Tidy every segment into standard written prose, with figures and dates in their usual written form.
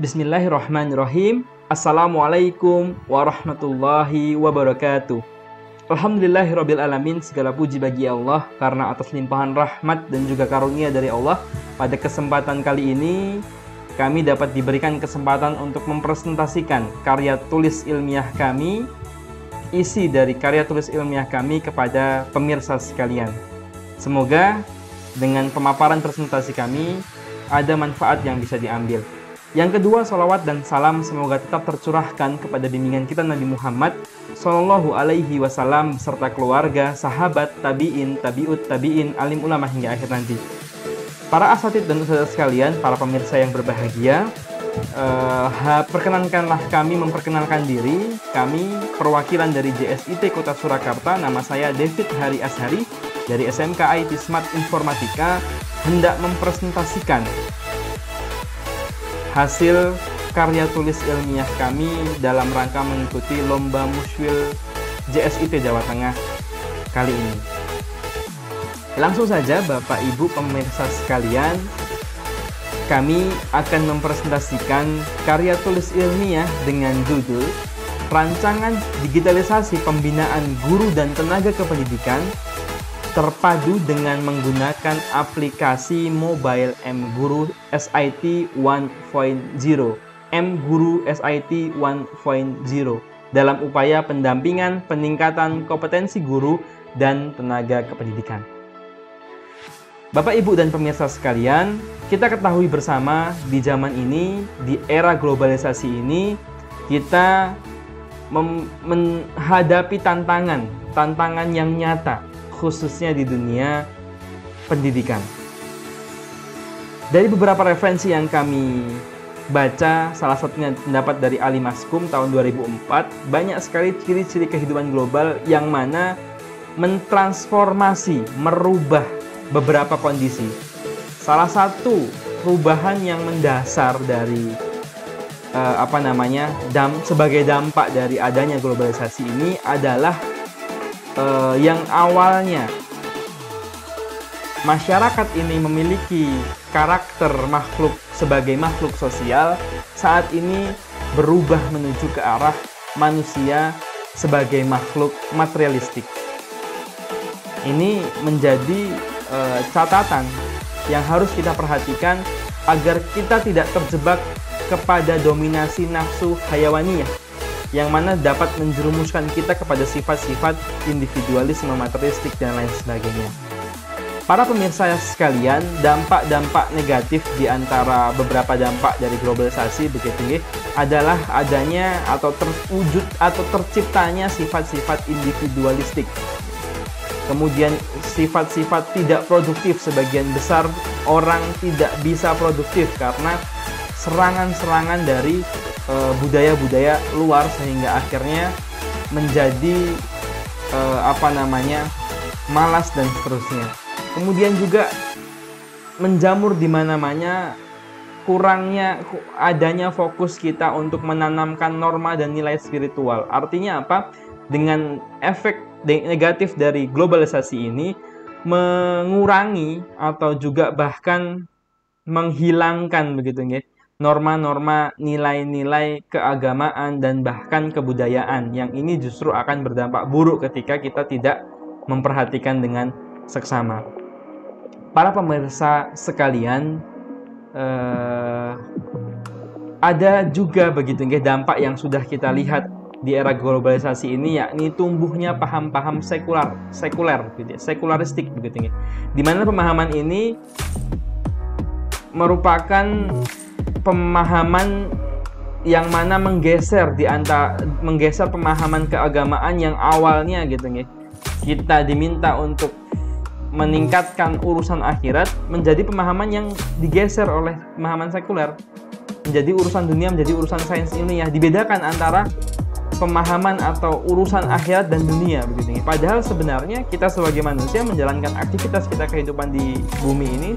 Bismillahirrahmanirrahim. Assalamualaikum warahmatullahi wabarakatuh. Alhamdulillahirabbil alamin, segala puji bagi Allah karena atas limpahan rahmat dan juga karunia dari Allah, pada kesempatan kali ini kami dapat diberikan kesempatan untuk mempresentasikan karya tulis ilmiah kami, isi dari karya tulis ilmiah kami kepada pemirsa sekalian. Semoga dengan pemaparan presentasi kami ada manfaat yang bisa diambil. Yang kedua, salawat dan salam semoga tetap tercurahkan kepada bimbingan kita Nabi Muhammad Sallallahu Alaihi Wasallam serta keluarga, sahabat, tabiin, tabiut, tabiin, alim ulama hingga akhir nanti. Para asatid dan ustadzah sekalian, para pemirsa yang berbahagia, perkenankanlah kami memperkenalkan diri. Kami perwakilan dari JSIT Kota Surakarta. Nama saya David Hari Ashari dari SMK IT Smart Informatika, hendak mempresentasikan hasil karya tulis ilmiah kami dalam rangka mengikuti Lomba Musyil JSIT Jawa Tengah kali ini. Langsung saja Bapak Ibu pemirsa sekalian, kami akan mempresentasikan karya tulis ilmiah dengan judul Rancangan Digitalisasi Pembinaan Guru dan Tenaga Kependidikan terpadu dengan menggunakan aplikasi mobile mGuru SIT 1.0 mGuru SIT 1.0 dalam upaya pendampingan peningkatan kompetensi guru dan tenaga kependidikan. Bapak, Ibu, dan pemirsa sekalian, kita ketahui bersama di zaman ini, di era globalisasi ini, kita menghadapi tantangan yang nyata, khususnya di dunia pendidikan. Dari beberapa referensi yang kami baca, salah satunya pendapat dari Ali Maskum tahun 2004, banyak sekali ciri-ciri kehidupan global yang mana mentransformasi, merubah beberapa kondisi. Salah satu perubahan yang mendasar dari sebagai dampak dari adanya globalisasi ini adalah yang awalnya masyarakat ini memiliki karakter makhluk sebagai makhluk sosial, saat ini berubah menuju ke arah manusia sebagai makhluk materialistik. Ini menjadi catatan yang harus kita perhatikan agar kita tidak terjebak kepada dominasi nafsu hayawaniyah yang mana dapat menjerumuskan kita kepada sifat-sifat individualisme, materialistik, dan lain sebagainya. Para pemirsa sekalian, dampak-dampak negatif di antara beberapa dampak dari globalisasi begitu adalah adanya atau terwujud atau terciptanya sifat-sifat individualistik. Kemudian sifat-sifat tidak produktif, sebagian besar orang tidak bisa produktif karena serangan-serangan dari budaya-budaya luar, sehingga akhirnya menjadi malas dan seterusnya. Kemudian juga menjamur di mana-mana kurangnya adanya fokus kita untuk menanamkan norma dan nilai spiritual. Artinya apa? Dengan efek negatif dari globalisasi ini mengurangi atau juga bahkan menghilangkan begitu ya norma-norma, nilai-nilai keagamaan dan bahkan kebudayaan, yang ini justru akan berdampak buruk ketika kita tidak memperhatikan dengan seksama. Para pemirsa sekalian, ada juga begitu ya dampak yang sudah kita lihat di era globalisasi ini, yakni tumbuhnya paham-paham sekuler gitu ya, sekularistik begitu ya. Di mana pemahaman ini merupakan pemahaman yang mana menggeser pemahaman keagamaan yang awalnya gitu ya. Kita diminta untuk meningkatkan urusan akhirat menjadi pemahaman yang digeser oleh pemahaman sekuler. Menjadi urusan dunia, menjadi urusan sains ilmiah. Dibedakan antara pemahaman atau urusan akhirat dan dunia begitu ya. Padahal sebenarnya kita sebagai manusia menjalankan aktivitas kita kehidupan di bumi ini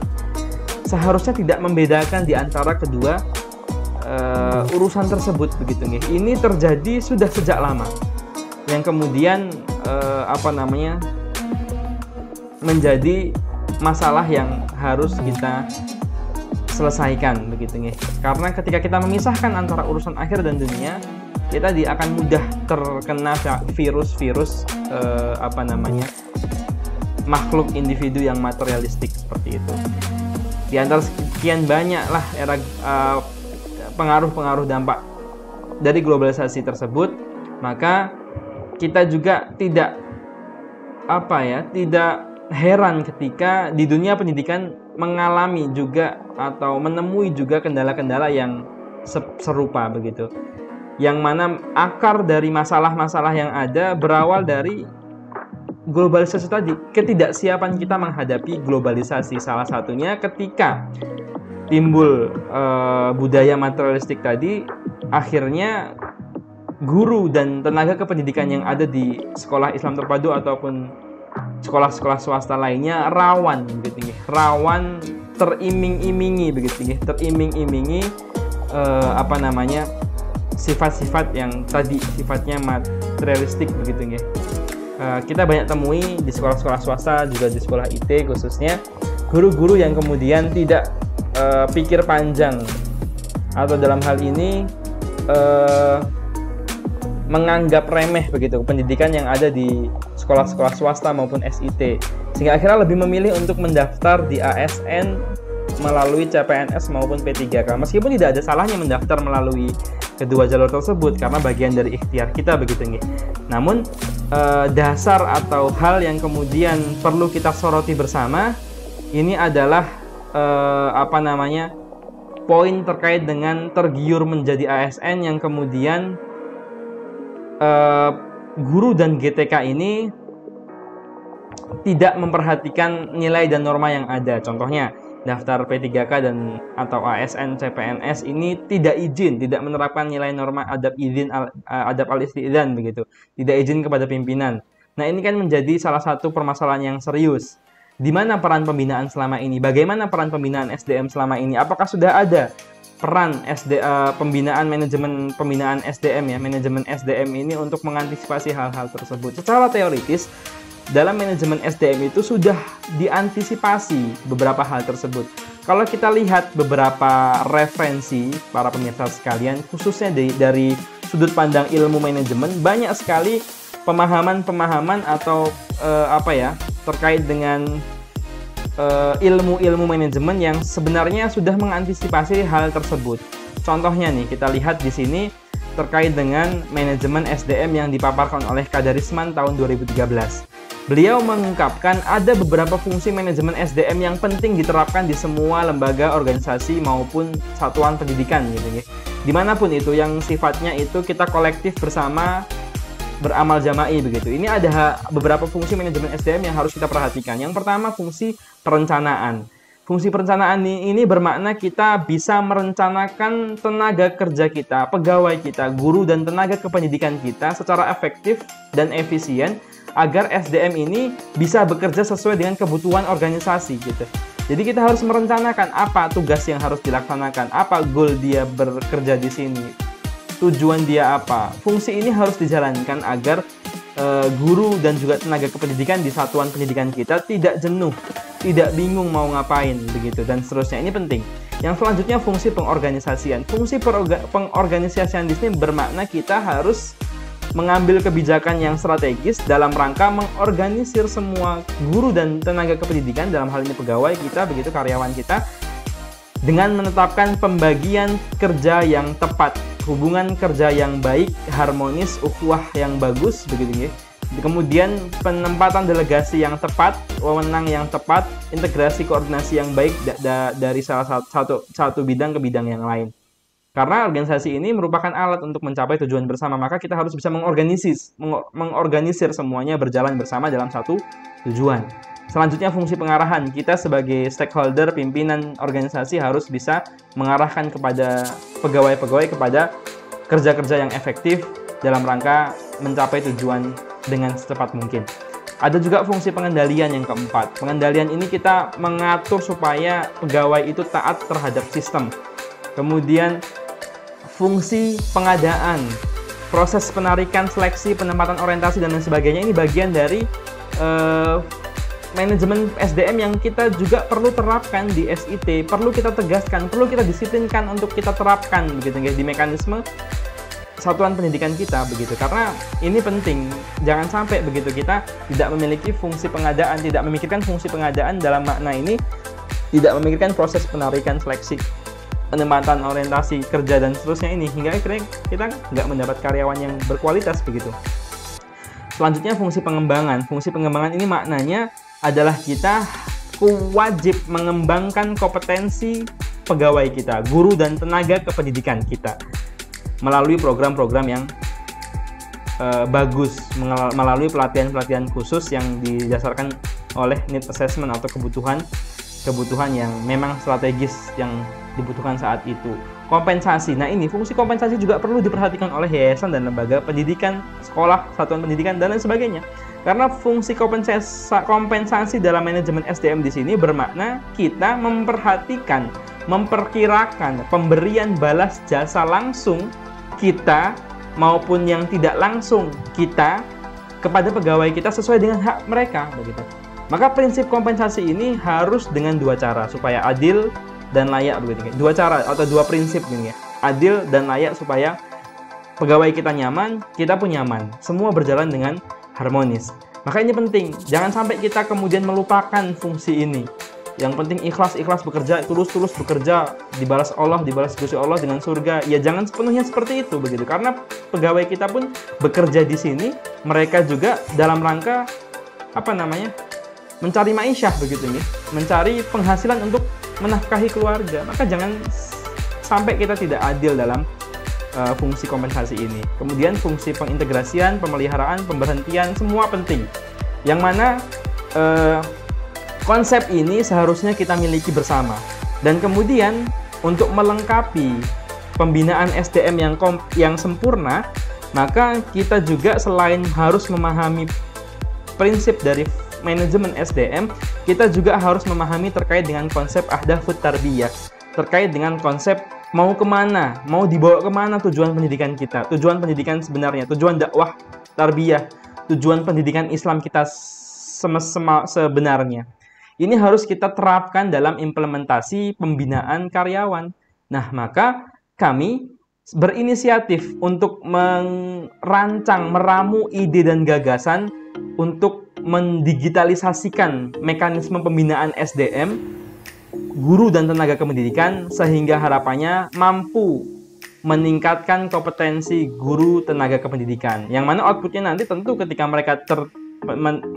seharusnya tidak membedakan di antara kedua urusan tersebut begitu nih. Ini terjadi sudah sejak lama, yang kemudian menjadi masalah yang harus kita selesaikan begitu nih. Karena ketika kita memisahkan antara urusan akhir dan dunia, kita akan mudah terkena virus-virus makhluk individu yang materialistik seperti itu. Di antara sekian banyak lah pengaruh-pengaruh dampak dari globalisasi tersebut, maka kita juga tidak heran ketika di dunia pendidikan mengalami juga atau menemui juga kendala-kendala yang serupa begitu. Yang mana akar dari masalah-masalah yang ada berawal dari globalisasi tadi, ketidaksiapan kita menghadapi globalisasi. Salah satunya ketika timbul budaya materialistik tadi, akhirnya guru dan tenaga kependidikan yang ada di sekolah Islam terpadu ataupun sekolah-sekolah swasta lainnya rawan teriming-imingi sifat-sifat yang tadi sifatnya materialistik begitu ya. Kita banyak temui di sekolah-sekolah swasta, juga di sekolah IT khususnya, guru-guru yang kemudian tidak pikir panjang, atau dalam hal ini menganggap remeh begitu pendidikan yang ada di sekolah-sekolah swasta maupun SIT, sehingga akhirnya lebih memilih untuk mendaftar di ASN melalui CPNS maupun P3K, meskipun tidak ada salahnya mendaftar melalui kedua jalur tersebut karena bagian dari ikhtiar kita begitu nih. Namun dasar atau hal yang kemudian perlu kita soroti bersama ini adalah poin terkait dengan tergiur menjadi ASN yang kemudian guru dan GTK ini tidak memperhatikan nilai dan norma yang ada. Contohnya daftar P3K dan atau ASN CPNS ini tidak menerapkan nilai norma adab al-istidzan begitu, tidak izin kepada pimpinan. Nah, ini kan menjadi salah satu permasalahan yang serius. Di mana peran pembinaan selama ini? Bagaimana peran pembinaan SDM selama ini? Apakah sudah ada peran manajemen pembinaan SDM ya, manajemen SDM ini untuk mengantisipasi hal-hal tersebut? Secara teoritis, dalam manajemen SDM itu sudah diantisipasi beberapa hal tersebut. Kalau kita lihat beberapa referensi para pemirsa sekalian, khususnya dari sudut pandang ilmu manajemen, banyak sekali pemahaman atau terkait dengan ilmu-ilmu manajemen yang sebenarnya sudah mengantisipasi hal tersebut. Contohnya nih, kita lihat di sini terkait dengan manajemen SDM yang dipaparkan oleh Kadarisman tahun 2013. Beliau mengungkapkan ada beberapa fungsi manajemen SDM yang penting diterapkan di semua lembaga, organisasi maupun satuan pendidikan gitu ya. Dimanapun itu yang sifatnya itu kita kolektif bersama, beramal jama'i begitu. Ini ada beberapa fungsi manajemen SDM yang harus kita perhatikan. Yang pertama, fungsi perencanaan. Fungsi perencanaan ini bermakna kita bisa merencanakan tenaga kerja kita, pegawai kita, guru dan tenaga kependidikan kita secara efektif dan efisien agar SDM ini bisa bekerja sesuai dengan kebutuhan organisasi gitu. Jadi kita harus merencanakan apa tugas yang harus dilaksanakan, apa goal dia bekerja di sini, tujuan dia apa. Fungsi ini harus dijalankan agar guru dan juga tenaga kependidikan di satuan pendidikan kita tidak jenuh, tidak bingung mau ngapain begitu dan seterusnya. Ini penting. Yang selanjutnya, fungsi pengorganisasian. Fungsi pengorganisasian di sini bermakna kita harus mengambil kebijakan yang strategis dalam rangka mengorganisir semua guru dan tenaga kependidikan, dalam hal ini pegawai kita begitu, karyawan kita, dengan menetapkan pembagian kerja yang tepat, hubungan kerja yang baik, harmonis, ukhuwah yang bagus begitu ya. Kemudian penempatan delegasi yang tepat, wewenang yang tepat, integrasi koordinasi yang baik dari salah satu bidang ke bidang yang lain. Karena organisasi ini merupakan alat untuk mencapai tujuan bersama, maka kita harus bisa mengorganisir semuanya berjalan bersama dalam satu tujuan. Selanjutnya, fungsi pengarahan. Kita sebagai stakeholder, pimpinan organisasi harus bisa mengarahkan kepada pegawai-pegawai kepada kerja-kerja yang efektif dalam rangka mencapai tujuan dengan secepat mungkin. Ada juga fungsi pengendalian yang keempat. Pengendalian ini kita mengatur supaya pegawai itu taat terhadap sistem. Kemudian fungsi pengadaan, proses penarikan, seleksi, penempatan orientasi dan lain sebagainya, ini bagian dari manajemen SDM yang kita juga perlu terapkan di SIT, perlu kita tegaskan, perlu kita disiplinkan untuk kita terapkan begitu guys di mekanisme satuan pendidikan kita begitu. Karena ini penting, jangan sampai begitu kita tidak memiliki fungsi pengadaan, tidak memikirkan fungsi pengadaan dalam makna ini, tidak memikirkan proses penarikan seleksi, penempatan orientasi kerja dan seterusnya ini, hingga akhirnya kita nggak mendapat karyawan yang berkualitas begitu. Selanjutnya fungsi pengembangan. Fungsi pengembangan ini maknanya adalah kita wajib mengembangkan kompetensi pegawai kita, guru dan tenaga kependidikan kita melalui program-program yang bagus, melalui pelatihan-pelatihan khusus yang didasarkan oleh need assessment atau kebutuhan yang memang strategis yang dibutuhkan saat itu. Kompensasi. Nah, ini fungsi kompensasi juga perlu diperhatikan oleh yayasan dan lembaga pendidikan, sekolah, satuan pendidikan dan lain sebagainya. Karena fungsi kompensasi dalam manajemen SDM di sini bermakna kita memperhatikan, memperkirakan pemberian balas jasa langsung kita maupun yang tidak langsung kita kepada pegawai kita sesuai dengan hak mereka begitu. Maka prinsip kompensasi ini harus dengan dua cara supaya adil dan layak begitu. Dua cara atau dua prinsip ini ya. Adil dan layak supaya pegawai kita nyaman, kita pun nyaman. Semua berjalan dengan harmonis. Maka ini penting. Jangan sampai kita kemudian melupakan fungsi ini. Yang penting ikhlas bekerja, tulus bekerja, dibalas Allah, dibalas Gusti Allah dengan surga. Ya jangan sepenuhnya seperti itu begitu. Karena pegawai kita pun bekerja di sini, mereka juga dalam rangka mencari ma'isyah begitu nih, mencari penghasilan untuk menafkahi keluarga. Maka jangan sampai kita tidak adil dalam fungsi kompensasi ini. Kemudian fungsi pengintegrasian, pemeliharaan, pemberhentian, semua penting. Yang mana konsep ini seharusnya kita miliki bersama. Dan kemudian untuk melengkapi pembinaan SDM yang sempurna, maka kita juga selain harus memahami prinsip dari manajemen SDM, kita juga harus memahami terkait dengan konsep ahdafut tarbiyah, terkait dengan konsep mau kemana, mau dibawa kemana tujuan pendidikan kita, tujuan pendidikan sebenarnya, tujuan dakwah tarbiyah, tujuan pendidikan Islam kita sebenarnya. Ini harus kita terapkan dalam implementasi pembinaan karyawan. Nah, maka kami berinisiatif untuk merancang, meramu ide dan gagasan untuk mendigitalisasikan mekanisme pembinaan SDM, guru dan tenaga kependidikan, sehingga harapannya mampu meningkatkan kompetensi guru tenaga kependidikan. Yang mana outputnya nanti tentu ketika mereka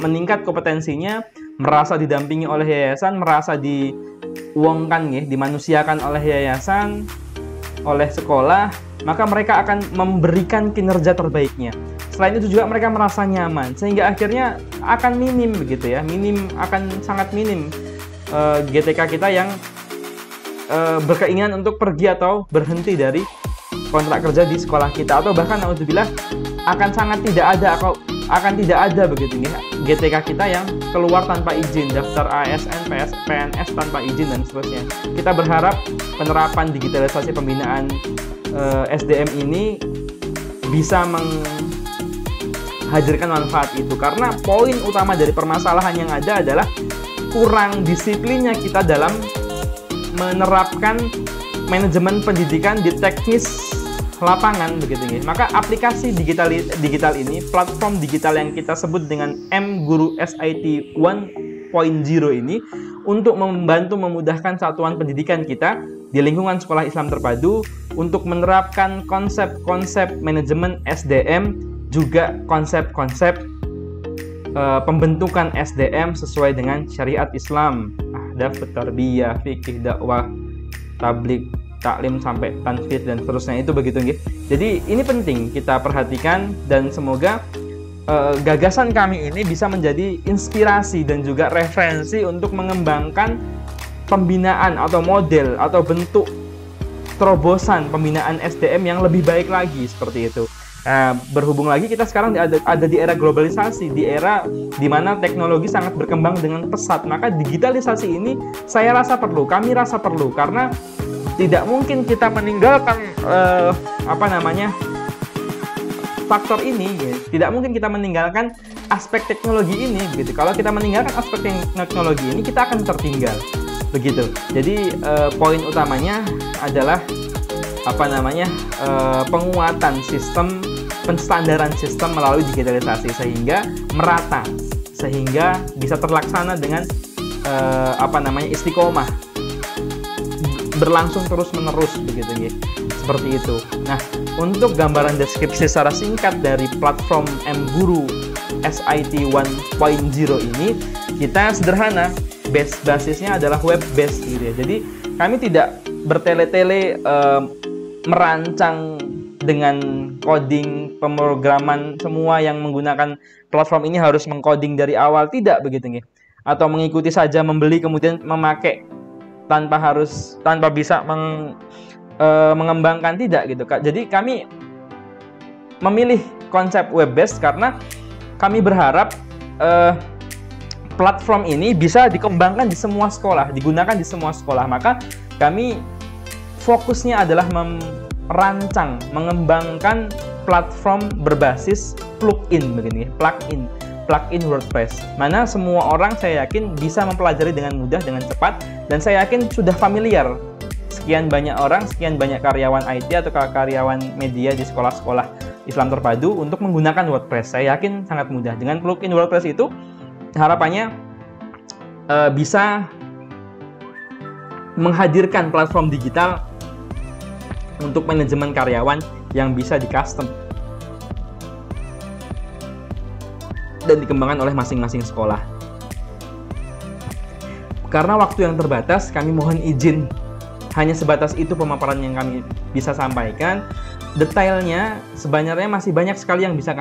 meningkat kompetensinya, merasa didampingi oleh yayasan, merasa diuangkan ya, dimanusiakan oleh yayasan, oleh sekolah, maka mereka akan memberikan kinerja terbaiknya. Selain itu juga mereka merasa nyaman, sehingga akhirnya akan minim begitu ya, sangat minim GTK kita yang berkeinginan untuk pergi atau berhenti dari kontrak kerja di sekolah kita, atau bahkan naudzubillah akan tidak ada begitu nih GTK kita yang keluar tanpa izin, daftar ASN, PNS tanpa izin dan seterusnya. Kita berharap penerapan digitalisasi pembinaan SDM ini bisa menghadirkan manfaat itu, karena poin utama dari permasalahan yang ada adalah kurang disiplinnya kita dalam menerapkan manajemen pendidikan di teknis lapangan begitu ya. Maka aplikasi digital ini, platform digital yang kita sebut dengan M-Guru SIT 1.0 ini, untuk membantu memudahkan satuan pendidikan kita di lingkungan sekolah Islam terpadu untuk menerapkan konsep-konsep manajemen SDM, juga konsep-konsep pembentukan SDM sesuai dengan syariat Islam, ahdaf tarbiyah, fikih, dakwah, tabligh, taklim sampai tanfidz dan seterusnya itu begitu nggih. Jadi ini penting kita perhatikan, dan semoga gagasan kami ini bisa menjadi inspirasi dan juga referensi untuk mengembangkan pembinaan atau model atau bentuk terobosan pembinaan SDM yang lebih baik lagi seperti itu. Berhubung lagi kita sekarang ada di era globalisasi, di era di mana teknologi sangat berkembang dengan pesat, maka digitalisasi ini kami rasa perlu, karena tidak mungkin kita meninggalkan faktor ini ya. Tidak mungkin kita meninggalkan aspek teknologi ini begitu. Kalau kita meninggalkan aspek teknologi ini, kita akan tertinggal begitu. Jadi poin utamanya adalah penguatan sistem, penstandaran sistem melalui digitalisasi sehingga merata, sehingga bisa terlaksana dengan istiqomah, berlangsung terus-menerus begitu ya. Seperti itu. Nah, untuk gambaran deskripsi secara singkat dari platform mGuru SIT 1.0 ini, kita sederhana, basisnya adalah web based gitu ya. Jadi kami tidak bertele-tele merancang dengan coding pemrograman, semua yang menggunakan platform ini harus mengcoding dari awal, tidak begitu nih. Atau mengikuti saja, membeli kemudian memakai tanpa bisa mengembangkan, tidak gitu Kak. Jadi kami memilih konsep web based karena kami berharap platform ini bisa dikembangkan di semua sekolah, digunakan di semua sekolah. Maka kami fokusnya adalah merancang, mengembangkan platform berbasis plugin begini, plugin WordPress. Mana semua orang saya yakin bisa mempelajari dengan mudah, dengan cepat, dan saya yakin sudah familiar. Sekian banyak orang, sekian banyak karyawan IT atau karyawan media di sekolah-sekolah Islam terpadu untuk menggunakan WordPress. Saya yakin sangat mudah. Dengan plugin WordPress itu, harapannya bisa menghadirkan platform digital untuk manajemen karyawan yang bisa di-custom dan dikembangkan oleh masing-masing sekolah. Karena waktu yang terbatas, kami mohon izin hanya sebatas itu pemaparan yang kami bisa sampaikan. Detailnya sebenarnya masih banyak sekali yang bisa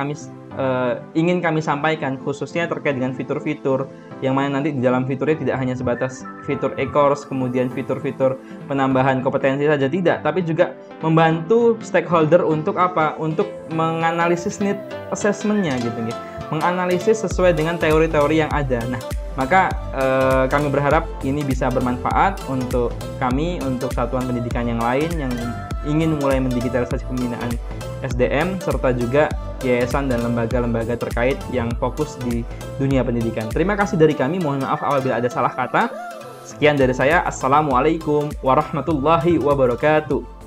ingin kami sampaikan, khususnya terkait dengan fitur-fitur yang mana nanti di dalam fiturnya tidak hanya sebatas fitur e-course, kemudian fitur-fitur penambahan kompetensi saja, tidak, tapi juga membantu stakeholder untuk apa? Untuk menganalisis need assessment-nya gitu, menganalisis sesuai dengan teori-teori yang ada. Nah, maka kami berharap ini bisa bermanfaat untuk kami, untuk satuan pendidikan yang lain yang ingin mulai mendigitalisasi pembinaan SDM, serta juga yayasan dan lembaga-lembaga terkait yang fokus di dunia pendidikan. Terima kasih dari kami, mohon maaf apabila ada salah kata. Sekian dari saya, Assalamualaikum warahmatullahi wabarakatuh.